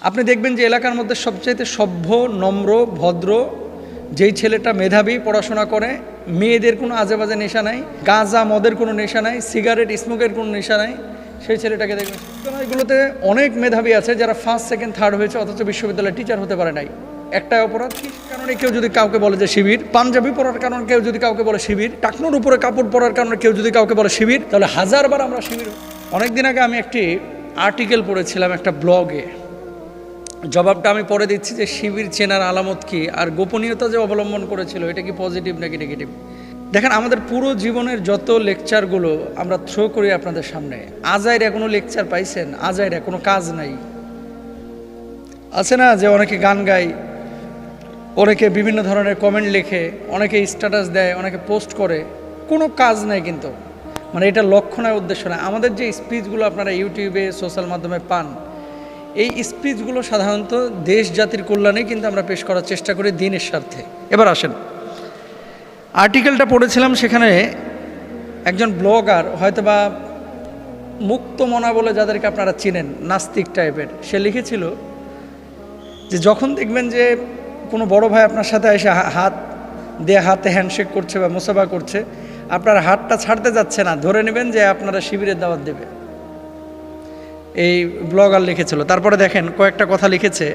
আপনি দেখবেন যে এলাকার মধ্যে সবচাইতে সভ্য, নম্র, ভদ্র যেই ছেলেটা মেধাবী, পড়াশোনা করে, মেয়েদের কোনো আজেবাজে নেশা নাই, গাঁজা মদের কোনো নেশা নাই, সিগারেট স্মোকের কোনো নেশা নাই, সেই ছেলেটাকে দেখবেন। এগুলোতে অনেক মেধাবী আছে যারা ফার্স্ট, সেকেন্ড, থার্ড হয়েছে অথচ বিশ্ববিদ্যালয়ে টিচার হতে পারে নাই। একটাই অপরাধ, কি কারণে কেউ যদি কাউকে বলে যে শিবির, পাঞ্জাবি পরার কারণে কেউ যদি কাউকে বলে শিবির, টাকনুর উপরে কাপড় পরার কারণে কেউ যদি কাউকে বলে শিবির, তাহলে হাজারবার আমরা শিবির। অনেকদিন আগে আমি একটি আর্টিকেল পড়েছিলাম একটা ব্লগে, জবাবটা আমি পরে দিচ্ছি যে শিবির চেনার আলামত কি, আর গোপনীয়তা যে অবলম্বন করেছিল এটা কি পজিটিভ নাকি নেগেটিভ। দেখেন, আমাদের পুরো জীবনের যত লেকচারগুলো আমরা থ্রো করি আপনাদের সামনে, আজাইরা কোনো লেকচার পাইছেন? আজাইরা কোনো কাজ নাই। আছে না যে অনেকে গান গায়, অনেকে বিভিন্ন ধরনের কমেন্ট লেখে, অনেকে স্ট্যাটাস দেয়, অনেকে পোস্ট করে, কোনো কাজ নাই কিন্তু। মানে এটা লক্ষ্য নয়, উদ্দেশ্য নয়। আমাদের যে স্পিচগুলো আপনারা ইউটিউবে, সোশ্যাল মাধ্যমে পান, এই স্পিচগুলো সাধারণত দেশ জাতির কল্যাণে কিন্তু আমরা পেশ করার চেষ্টা করি, দিনের স্বার্থে। এবার আসেন, আর্টিকেলটা পড়েছিলাম, সেখানে একজন ব্লগার, হয়তোবা মুক্তমনা বলে যাদেরকে আপনারা চিনেন, নাস্তিক টাইপের, সে লিখেছিল যে যখন দেখবেন যে কোনো বড় ভাই আপনার সাথে এসে হাত দিয়ে হাতে হ্যান্ডশেক করছে বা মুসাফা করছে, আপনার হাতটা ছাড়তে যাচ্ছে না, ধরে নেবেন যে আপনারা শিবিরের দাওয়াত দেবে। এই ব্লগার লিখেছিল। তারপরে দেখেন কয়েকটা কথা লিখেছে,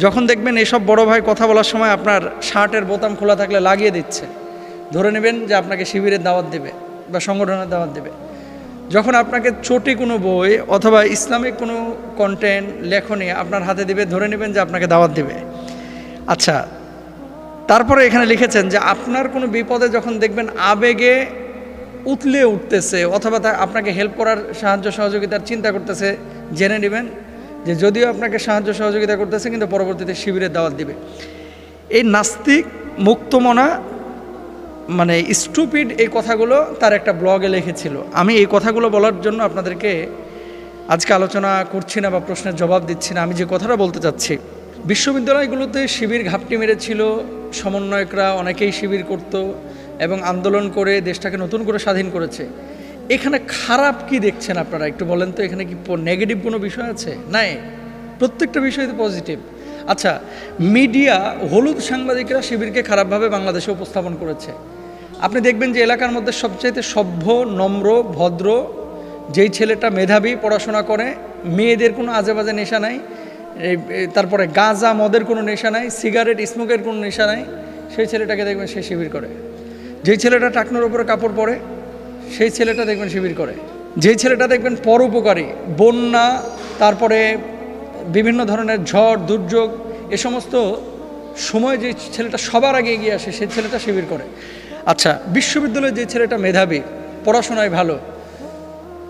যখন দেখবেন এসব বড় ভাই কথা বলার সময় আপনার শার্টের বোতাম খোলা থাকলে লাগিয়ে দিচ্ছে, ধরে নেবেন যে আপনাকে শিবিরের দাওয়াত দেবে বা সংগঠনের দাওয়াত দেবে। যখন আপনাকে চটি কোনো বই অথবা ইসলামিক কোনো কন্টেন্ট লেখনী আপনার হাতে দিবে, ধরে নেবেন যে আপনাকে দাওয়াত দেবে। আচ্ছা, তারপরে এখানে লিখেছেন যে আপনার কোনো বিপদে যখন দেখবেন আবেগে উতলে উঠতেছে অথবা আপনাকে হেল্প করার সাহায্য সহযোগিতার চিন্তা করতেছে, জেনে নেবেন যে যদিও আপনাকে সাহায্য সহযোগিতা করতেছে কিন্তু পরবর্তীতে শিবিরের দাওয়াত দিবে। এই নাস্তিক মুক্তমনা মানে স্টুপিড এই কথাগুলো তার একটা ব্লগে লিখেছিল। আমি এই কথাগুলো বলার জন্য আপনাদেরকে আজকে আলোচনা করছি না বা প্রশ্নের জবাব দিচ্ছি না। আমি যে কথাটা বলতে চাচ্ছি, বিশ্ববিদ্যালয়গুলোতে শিবির ঘাপটি মেরেছিল, সমন্বয়করা অনেকেই শিবির করত এবং আন্দোলন করে দেশটাকে নতুন করে স্বাধীন করেছে। এখানে খারাপ কি দেখছেন আপনারা একটু বলেন তো? এখানে কি নেগেটিভ কোনো বিষয় আছে? নাই, প্রত্যেকটা বিষয়তে পজিটিভ। আচ্ছা, মিডিয়া, হলুদ সাংবাদিকরা শিবিরকে খারাপভাবে বাংলাদেশে উপস্থাপন করেছে। আপনি দেখবেন যে এলাকার মধ্যে সবচাইতে সভ্য, নম্র, ভদ্র যেই ছেলেটা মেধাবী, পড়াশোনা করে, মেয়েদের কোনো আজেবাজে নেশা নাই, তারপরে গাঁজা মদের কোনো নেশা নাই, সিগারেট স্মোকের কোনো নেশা নাই, সেই ছেলেটাকে দেখবেন সে শিবির করে। যেই ছেলেটা টাকনোর উপরে কাপড় পরে, সেই ছেলেটা দেখবেন শিবির করে। যেই ছেলেটা দেখবেন পরোপকারী, বন্যা, তারপরে বিভিন্ন ধরনের ঝড় দুর্যোগ, এ সমস্ত সময় যে ছেলেটা সবার আগে এগিয়ে আসে, সেই ছেলেটা শিবির করে। আচ্ছা, বিশ্ববিদ্যালয়ে যে ছেলেটা মেধাবী, পড়াশোনায় ভালো,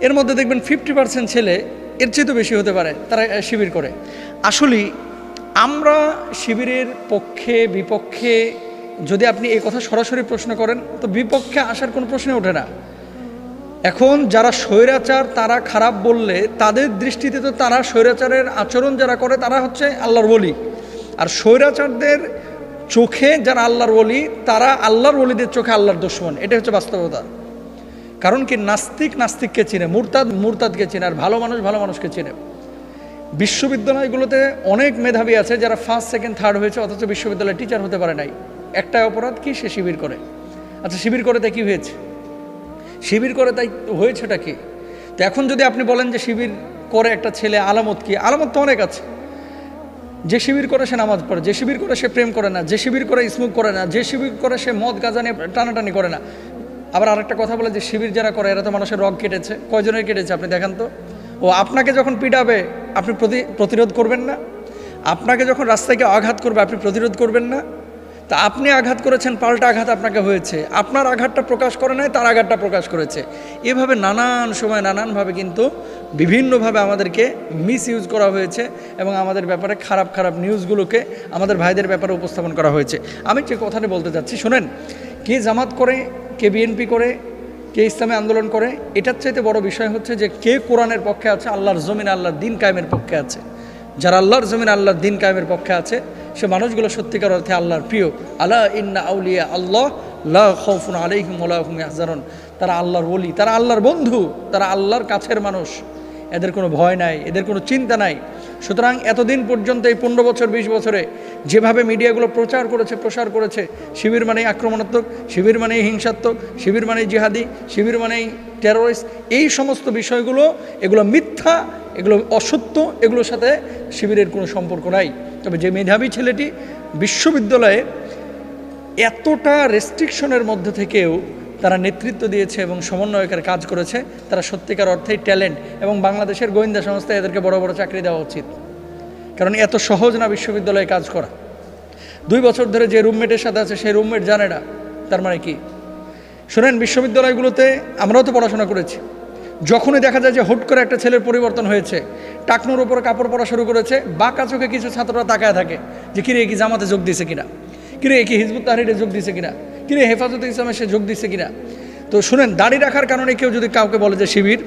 এর মধ্যে দেখবেন 50% ছেলে, এর চেয়ে তো বেশি হতে পারে, তারা শিবির করে। আসলে আমরা শিবিরের পক্ষে বিপক্ষে যদি আপনি এই কথা সরাসরি প্রশ্ন করেন, তো বিপক্ষে আসার কোনো প্রশ্নই ওঠে না। এখন যারা স্বৈরাচার তারা খারাপ বললে, তাদের দৃষ্টিতে তো তারা স্বৈরাচারের আচরণ যারা করে তারা হচ্ছে আল্লাহর ওলি, আর স্বৈরাচারদের চোখে যারা আল্লাহর ওলি তারা আল্লাহর ওলিদের চোখে আল্লাহর দুশমন। এটা হচ্ছে বাস্তবতা। কারণ কি, নাস্তিক নাস্তিককে চিনে, মুরতাদ মুরতাদকে চিনে, আর ভালো মানুষ ভালো মানুষকে চিনে। বিশ্ববিদ্যালয়গুলোতে অনেক মেধাবী আছে যারা ফার্স্ট, সেকেন্ড, থার্ড হয়েছে অথচ বিশ্ববিদ্যালয়ে টিচার হতে পারে নাই। একটাই অপরাধ, কি, সে শিবির করে। আচ্ছা, শিবির করে তাই কী হয়েছে? শিবির করে তাই হয়েছেটা কি? তো এখন যদি আপনি বলেন যে শিবির করে একটা ছেলে, আলামত কি? আলামত তো অনেক আছে। যে শিবির করে সে নামাজ পড়ে, যে শিবির করে সে প্রেম করে না, যে শিবির করে স্মোক করে না, যে শিবির করে সে মদ গাঁজা নিয়ে টানাটানি করে না। আবার আরেকটা কথা বলে যে শিবির যারা করে এরা তো মানুষের রগ কেটেছে। কয়জনের কেটেছে আপনি দেখান তো? ও আপনাকে যখন পিটাবে আপনি প্রতিরোধ করবেন না? আপনাকে যখন রাস্তায় গিয়ে আঘাত করবে আপনি প্রতিরোধ করবেন না? তা আপনি আঘাত করেছেন, পাল্টা আঘাত আপনাকে হয়েছে, আপনার আঘাতটা প্রকাশ করে নাই, তার আঘাতটা প্রকাশ করেছে। এভাবে নানান সময় নানানভাবে কিন্তু বিভিন্নভাবে আমাদেরকে মিস ইউজ করা হয়েছে এবং আমাদের ব্যাপারে খারাপ খারাপ নিউজগুলোকে আমাদের ভাইদের ব্যাপারে উপস্থাপন করা হয়েছে। আমি যে কথাটি বলতে চাচ্ছি শোনেন, কে জামাত করে, কে বিএনপি করে, কে ইসলামী আন্দোলন করে, এটার চাইতে বড় বিষয় হচ্ছে যে কে কোরআনের পক্ষে আছে, আল্লাহর জমিন আল্লাহর দিন কায়েমের পক্ষে আছে। যারা আল্লাহর জমিন আল্লাহর দিন কায়েমের পক্ষে আছে সে মানুষগুলো সত্যিকার অর্থে আল্লাহর প্রিয়। আলা ইন্না আউলিয়া আল্লাহ লা খাউফুন আলাইহিম ওয়া লা হুম ইয়াহজানুন। তারা আল্লাহর ওলি, তারা আল্লাহর বন্ধু, তারা আল্লাহর কাছের মানুষ। এদের কোনো ভয় নাই, এদের কোনো চিন্তা নাই। সুতরাং এতদিন পর্যন্ত এই 15 বছর 20 বছরে যেভাবে মিডিয়াগুলো প্রসার করেছে শিবির মানেই আক্রমণাত্মক, শিবির মানেই হিংসাত্মক, শিবির মানেই জিহাদি, শিবির মানেই টেরোরিস্ট, এই সমস্ত বিষয়গুলো এগুলো মিথ্যা, এগুলো অসত্য, এগুলোর সাথে শিবিরের কোনো সম্পর্ক নাই। তবে যে মেধাবী ছেলেটি বিশ্ববিদ্যালয়ে এতটা রেস্ট্রিকশনের মধ্যে থেকেও তারা নেতৃত্ব দিয়েছে এবং সমন্বয়কের কাজ করেছে, তারা সত্যিকার অর্থেই ট্যালেন্ট, এবং বাংলাদেশের গোয়েন্দা সংস্থায় এদেরকে বড় বড় চাকরি দেওয়া উচিত। কারণ এত সহজ না বিশ্ববিদ্যালয়ে কাজ করা। 2 বছর ধরে যে রুমমেটের সাথে আছে সেই রুমমেট জানে না, তার মানে কি? শোনেন, বিশ্ববিদ্যালয়গুলোতে আমরাও তো পড়াশোনা করেছি, যখনই দেখা যায় যে হুট করে একটা ছেলের পরিবর্তন হয়েছে, টাকনুর উপরে কাপড় পরা শুরু করেছে, বাঁকা চোখে কিছু ছাত্ররা তাকায় থাকে যে কিরে কি জামাতে যোগ দিয়েছে কিনা, কিরে কি হিজবুত তাহরিরে যোগ দিয়েছে কিনা, কিরে হেফাজতে ইসলামে সে যোগ দিচ্ছে কিনা। তো শুনেন, দাড়ি রাখার কারণে কেউ যদি কাউকে বলে যে শিবির,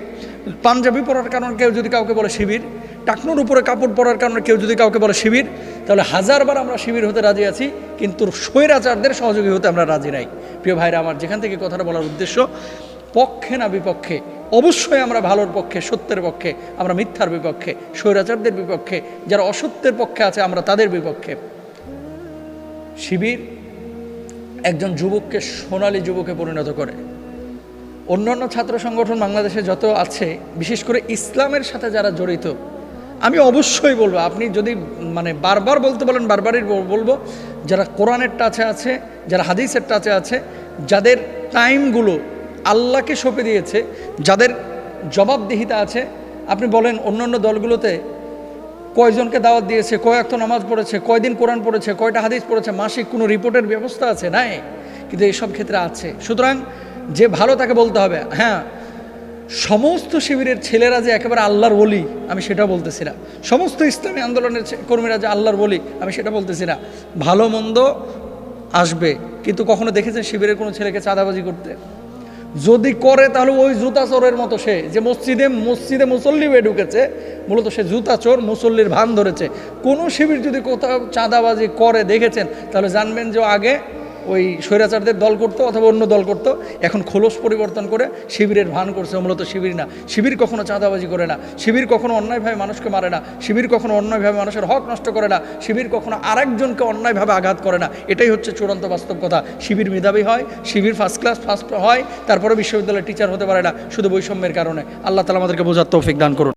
পাঞ্জাবি পরার কারণে কেউ যদি কাউকে বলে শিবির, টাকনুর উপরে কাপড় পরার কারণে কেউ যদি কাউকে বলে শিবির, তাহলে হাজারবার আমরা শিবির হতে রাজি আছি, কিন্তু স্বৈরাচারদের সহযোগী হতে আমরা রাজি নাই। প্রিয় ভাইরা আমার, যেখান থেকে কথাটা বলার উদ্দেশ্য, পক্ষে না বিপক্ষে, অবশ্যই আমরা ভালোর পক্ষে, সত্যের পক্ষে, আমরা মিথ্যার বিপক্ষে, স্বৈরাচারদের বিপক্ষে, যারা অসত্যের পক্ষে আছে আমরা তাদের বিপক্ষে। শিবির একজন যুবককে সোনালী যুবকে পরিণত করে। অন্যান্য ছাত্র সংগঠন বাংলাদেশে যত আছে, বিশেষ করে ইসলামের সাথে যারা জড়িত, আমি অবশ্যই বলবো, আপনি যদি বারবার বলতে বলেন বারবারই বলবো, যারা কোরআনের টাচে আছে, যারা হাদিসের টাচে আছে, যাদের টাইমগুলো আল্লাহকে সঁপে দিয়েছে, যাদের জবাবদিহিতা আছে, আপনি বলেন অন্যান্য দলগুলোতে কয়জনকে দাওয়াত দিয়েছে, কয় ওয়াক্ত নামাজ পড়েছে, কয়দিন কোরআন পড়েছে, কয়টা হাদিস পড়েছে, মাসিক কোনো রিপোর্টের ব্যবস্থা আছে? নাই, কিন্তু এইসব ক্ষেত্রে আছে। সুতরাং যে ভালো তাকে বলতে হবে। হ্যাঁ, সমস্ত শিবিরের ছেলেরা যে একেবারে আল্লাহর ওলি আমি সেটা বলতেছি না, সমস্ত ইসলামী আন্দোলনের কর্মীরা যে আল্লাহর ওলি আমি সেটা বলতেছি না। ভালো মন্দ আসবে, কিন্তু কখনো দেখেছেন শিবিরের কোনো ছেলেকে চাঁদাবাজি করতে? যদি করে তাহলে ওই জুতা চোরের মতো, সে যে মসজিদে মুসল্লি হয়ে ঢুকেছে, মূলত সে জুতা চোর, মুসল্লির ভান ধরেছে। কোনো শিবির যদি কোথাও চাঁদাবাজি করে দেখেছেন, তাহলে জানবেন যে আগে ওই স্বৈরাচারদের দল করতো অথবা অন্য দল করতো, এখন খোলস পরিবর্তন করে শিবিরের ভান করছে। মূলত শিবির না, শিবির কখনো চাঁদাবাজি করে না, শিবির কখনো অন্যায়ভাবে মানুষকে মারে না, শিবির কখনো অন্যায়ভাবে মানুষের হক নষ্ট করে না, শিবির কখনো আরেকজনকে অন্যায়ভাবে আঘাত করে না। এটাই হচ্ছে চূড়ান্ত বাস্তব কথা। শিবির মেধাবী হয়, শিবির ফার্স্ট হয়, তারপরে বিশ্ববিদ্যালয়ের টিচার হতে পারে না, শুধু বৈষম্যের কারণে। আল্লাহ তাআলা আমাদেরকে বোঝার তৌফিক দান করুন।